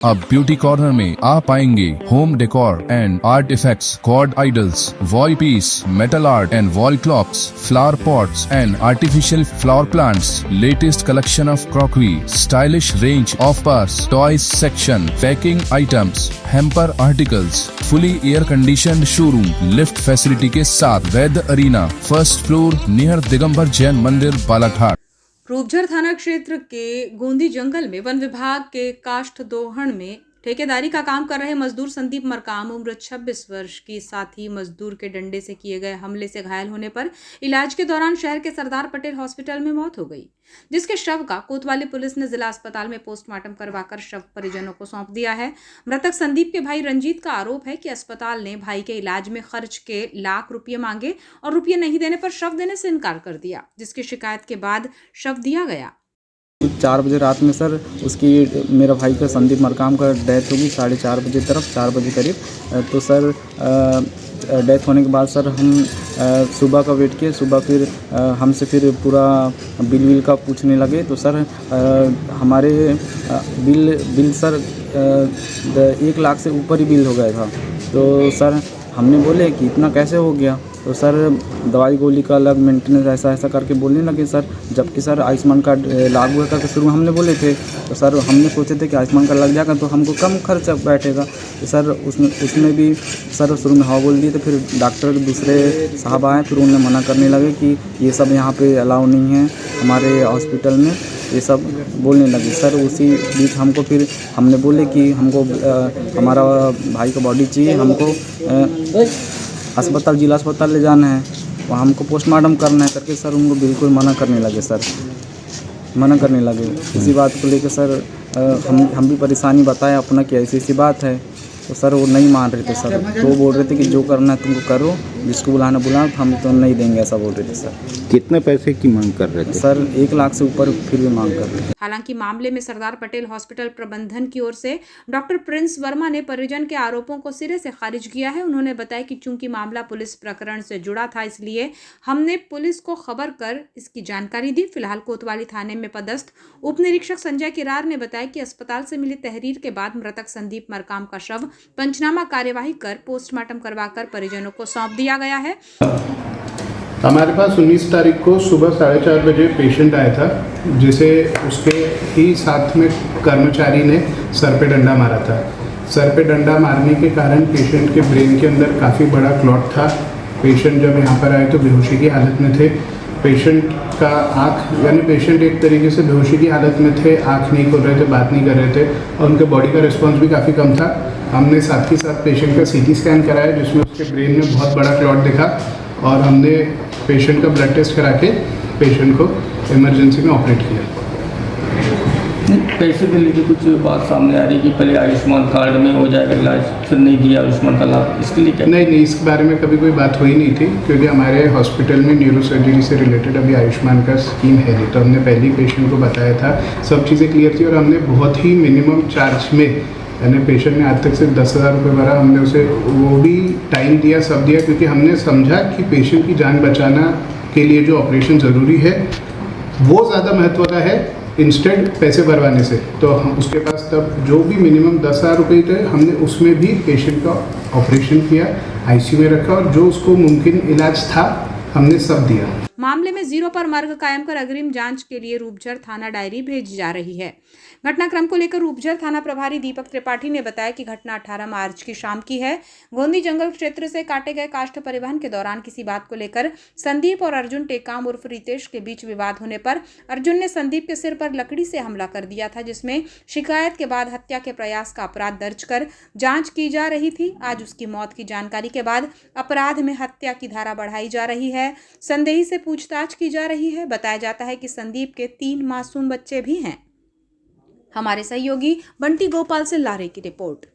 अब beauty corner में आप पाएंगे home decor and art effects, god idols, wall piece, metal art and wall clocks, flower pots and artificial flower plants, latest collection of crockery, stylish range of purse, toys section, packing items, hamper articles, fully air conditioned showroom, lift facility के साथ Vaidya arena, first floor near Digambar Jain मंदिर, बालाघाट। रूपझर थाना क्षेत्र के गोंदी जंगल में one विभाग के काष्ठ दोहन में ठेकेदारी का काम कर रहे मजदूर संदीप मरकाम उम्र 26 वर्ष की साथी मजदूर के डंडे से किए गए हमले से घायल होने पर इलाज के दौरान शहर के सरदार पटेल हॉस्पिटल में मौत हो गई, जिसके शव का कोतवाली पुलिस ने जिला अस्पताल में पोस्टमार्टम करवाकर शव परिजनों को सौंप दिया है। मृतक संदीप के भाई रंजीत का आरोप है कि अस्पताल ने भाई के इलाज में खर्च के लाख रुपये मांगे और रुपये नहीं देने पर शव देने से इनकार कर दिया, जिसकी शिकायत के बाद शव दिया गया। 4 बजे रात में सर उसकी मेरा भाई का संदीप मरकाम का डेथ होगी 4:30 बजे तरफ 4 बजे करीब। तो सर डेथ होने के बाद सर हम सुबह का वेट किए। सुबह फिर हमसे फिर पूरा बिल का पूछने लगे। तो सर हमारे बिल सर 1 लाख से ऊपर ही बिल हो गया था। तो सर हमने बोले कि इतना कैसे हो गया। तो सर दवाई गोली का अलग मेंटेनेंस ऐसा करके बोलने लगे सर, जबकि सर आयुष्मान कार्ड लागू हुआ था शुरू में हमने बोले थे। तो सर हमने सोचे थे कि आयुष्मान कार्ड लग जाएगा तो हमको कम खर्च बैठेगा। तो सर उसमें भी सर शुरू में हाँ बोल दिए। तो फिर डॉक्टर दूसरे साहब आए, फिर उन्होंने मना करने लगे कि ये सब यहाँ पे अलाउ नहीं है हमारे हॉस्पिटल में, ये सब बोलने लगे। सर उसी बीच हमको फिर हमने बोले कि हमको हमारा भाई का बॉडी चाहिए, हमको अस्पताल जिला अस्पताल ले जाना है, वहाँ हमको पोस्टमार्टम करना है करके सर उनको बिल्कुल मना करने लगे। सर मना करने लगे। इसी बात को लेकर सर हम भी परेशानी बताए अपना कि ऐसी बात है। तो सर वो नहीं मान रहे थे सर। तो वो बोल रहे थे कि जो करना है तुमको करो, जिसको बुलाना हम तो नहीं देंगे, ऐसा बोल रहे थे सर। कितने पैसे की मांग कर रहे थे? सर 1 लाख से ऊपर फिर भी मांग कर रहे थे। हालांकि मामले में सरदार पटेल हॉस्पिटल प्रबंधन की ओर से डॉक्टर प्रिंस वर्मा ने परिजन के आरोपों को सिरे से खारिज किया है। उन्होंने बताया कि चूंकि मामला पुलिस प्रकरण से जुड़ा था, इसलिए हमने पुलिस को खबर कर इसकी जानकारी दी। फिलहाल कोतवाली थाने में पदस्थ उप निरीक्षक संजय किरार ने बताया कि अस्पताल से मिली तहरीर के बाद मृतक संदीप मरकाम का शव पंचनामा कार्यवाही कर पोस्टमार्टम करवाकर परिजनों को सौंप दिया गया है। हमारे पास 19 तारीख को सुबह 4:30 बजे पेशेंट आया था, जिसे उसके ही साथ में कर्मचारी ने सर पे डंडा मारा था। सर पे डंडा मारने के कारण पेशेंट के ब्रेन के अंदर काफ़ी बड़ा क्लॉट था। पेशेंट जब यहाँ पर आए तो बेहोशी की हालत में थे। पेशेंट का आँख यानी पेशेंट एक तरीके से बेहोशी की हालत में थे, आँख नहीं खोल रहे थे, बात नहीं कर रहे थे और उनके बॉडी का रिस्पॉन्स भी काफ़ी कम था। हमने साथ ही साथ पेशेंट का CT स्कैन कराया, जिसमें उसके ब्रेन में बहुत बड़ा क्लॉट दिखा और हमने पेशेंट का ब्लड टेस्ट करा के पेशेंट को इमरजेंसी में ऑपरेट किया। पैसे के लिए कुछ बात सामने आ रही है कि पहले आयुष्मान कार्ड में हो जाएगा इलाज, फिर नहीं दिया आयुष्मान का लाभ, इसके लिए क्या? नहीं, इस बारे में कभी कोई बात हुई नहीं थी, क्योंकि हमारे हॉस्पिटल में न्यूरो सर्जरी से रिलेटेड अभी आयुष्मान का स्कीम है नहीं। तो हमने पहले ही पेशेंट को बताया था, सब चीज़ें क्लियर थी और हमने बहुत ही मिनिमम चार्ज में, यानी पेशेंट ने आज तक सिर्फ 10,000 रुपये भरा, हमने उसे वो भी टाइम दिया, सब दिया, क्योंकि हमने समझा कि पेशेंट की जान बचाना के लिए जो ऑपरेशन ज़रूरी है वो ज़्यादा महत्व का है इंस्टेंट पैसे भरवाने से। तो हम उसके पास तब जो भी मिनिमम 10,000 रुपये थे, हमने उसमें भी पेशेंट का ऑपरेशन किया, ICU में रखा और जो उसको मुमकिन इलाज था हमने सब दिया। मामले में 0 पर मर्ग कायम कर अग्रिम जांच के लिए रूपझर थाना डायरी भेजी जा रही है। घटनाक्रम को लेकर रूपझर थाना प्रभारी दीपक त्रिपाठी ने बताया कि घटना 18 मार्च की शाम की है। गोंदी जंगल क्षेत्र से काटे गए काष्ठ परिवहन के दौरान किसी बात को लेकर संदीप और अर्जुन टेकाम उर्फ रितेश के बीच विवाद होने पर अर्जुन ने संदीप के सिर पर लकड़ी से हमला कर दिया था, जिसमें शिकायत के बाद हत्या के प्रयास का अपराध दर्ज कर जांच की जा रही थी। आज उसकी मौत की जानकारी के बाद अपराध में हत्या की धारा बढ़ाई जा रही है। संदेही से पूछताछ की जा रही है। बताया जाता है कि संदीप के 3 मासूम बच्चे भी हैं। हमारे सहयोगी बंटी गोपाल से लारे की रिपोर्ट।